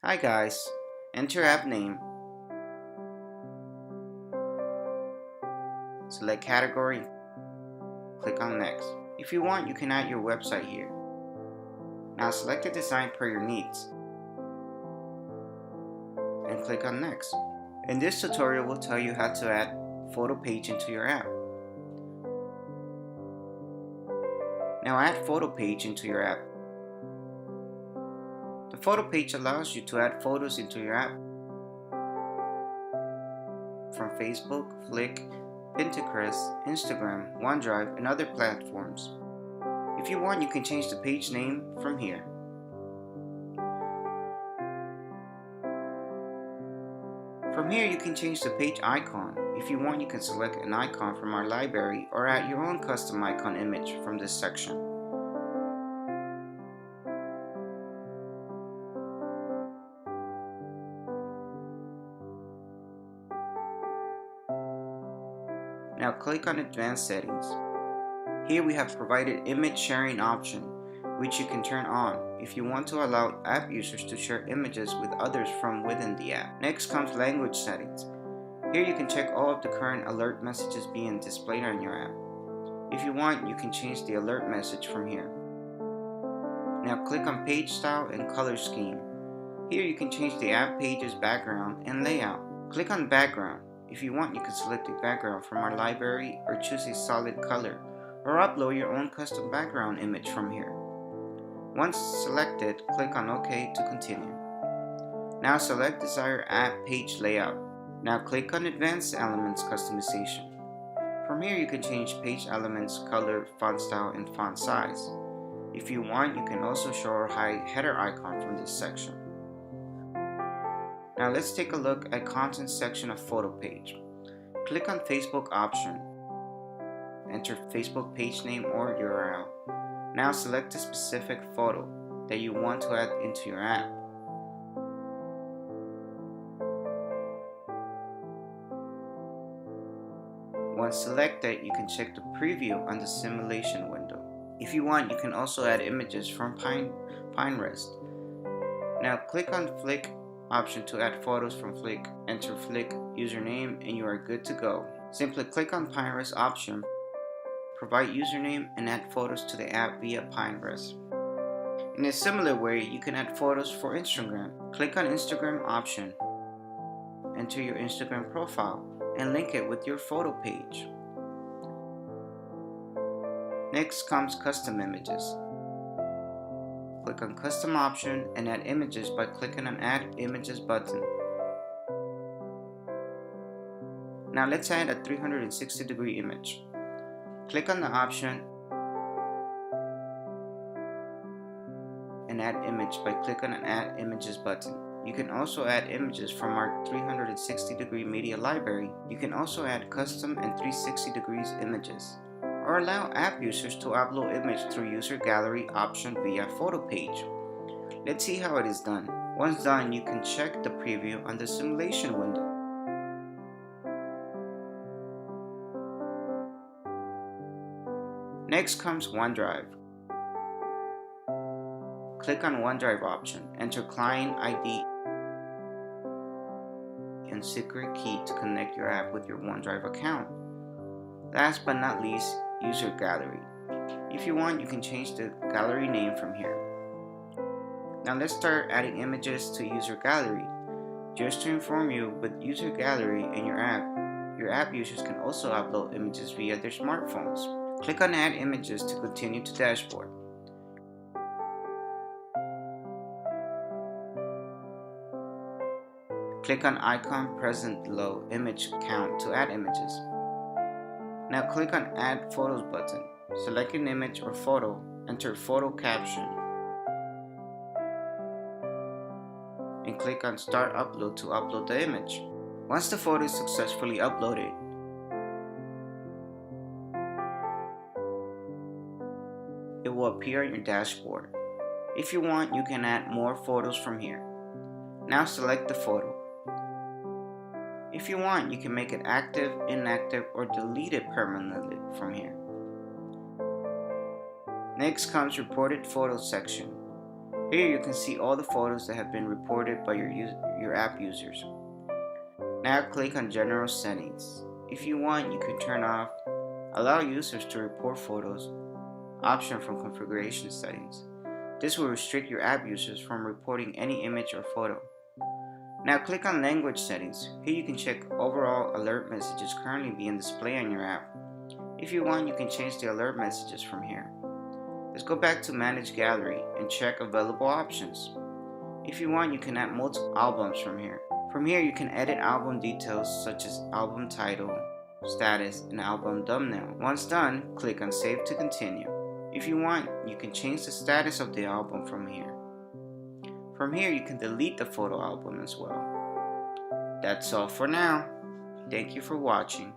Hi guys, enter app name, select category, click on next. If you want, you can add your website here. Now select a design per your needs and click on next. In this tutorial, we'll tell you how to add photo page into your app. Now add photo page into your app. The photo page allows you to add photos into your app from Facebook, Flick, Pinterest, Instagram, OneDrive, and other platforms. If you want, you can change the page name from here. From here, you can change the page icon. If you want, you can select an icon from our library or add your own custom icon image from this section. Now click on Advanced Settings. Here we have provided image sharing option, which you can turn on if you want to allow app users to share images with others from within the app. Next comes language settings. Here you can check all of the current alert messages being displayed on your app. If you want, you can change the alert message from here. Now click on page style and color scheme. Here you can change the app page's background and layout. Click on background. If you want, you can select the background from our library or choose a solid color, or upload your own custom background image from here. Once selected, click on OK to continue. Now select desired app page layout. Now click on Advanced Elements Customization. From here you can change page elements, color, font style, and font size. If you want, you can also show or hide header icon from this section. Now let's take a look at content section of photo page. Click on Facebook option. Enter Facebook page name or URL. Now select a specific photo that you want to add into your app. Once selected, you can check the preview on the simulation window. If you want, you can also add images from Pinterest. Now click on Flick option to add photos from Flick. Enter Flick username and you are good to go. Simply click on Pinterest option, provide username, and add photos to the app via Pinterest. In a similar way, you can add photos for Instagram. Click on Instagram option, enter your Instagram profile, and link it with your photo page. Next comes custom images. Click on custom option and add images by clicking on add images button. Now let's add a 360-degree image. Click on the option and add image by clicking on add images button. You can also add images from our 360-degree media library. You can also add custom and 360 degrees images, or allow app users to upload image through user gallery option via photo page. Let's see how it is done. Once done, you can check the preview on the simulation window. Next comes OneDrive. Click on OneDrive option, enter client ID and secret key to connect your app with your OneDrive account. Last but not least, user gallery. If you want, you can change the gallery name from here. Now let's start adding images to user gallery. Just to inform you, with user gallery in your app users can also upload images via their smartphones. Click on add images to continue to dashboard. Click on icon present below image count to add images. Now click on add photos button. Select an image or photo, enter photo caption, and click on start upload to upload the image. Once the photo is successfully uploaded, it will appear on your dashboard. If you want, you can add more photos from here. Now select the photo. If you want, you can make it active, inactive, or delete it permanently from here. Next comes reported photos section. Here you can see all the photos that have been reported by your app users. Now click on General Settings. If you want, you can turn off Allow users to report photos option from configuration settings. This will restrict your app users from reporting any image or photo. Now click on Language Settings. Here you can check overall alert messages currently being displayed on your app. If you want, you can change the alert messages from here. Let's go back to Manage Gallery and check available options. If you want, you can add multiple albums from here. From here, you can edit album details such as album title, status, and album thumbnail. Once done, click on Save to continue. If you want, you can change the status of the album from here. From here, you can delete the photo album as well. That's all for now. Thank you for watching.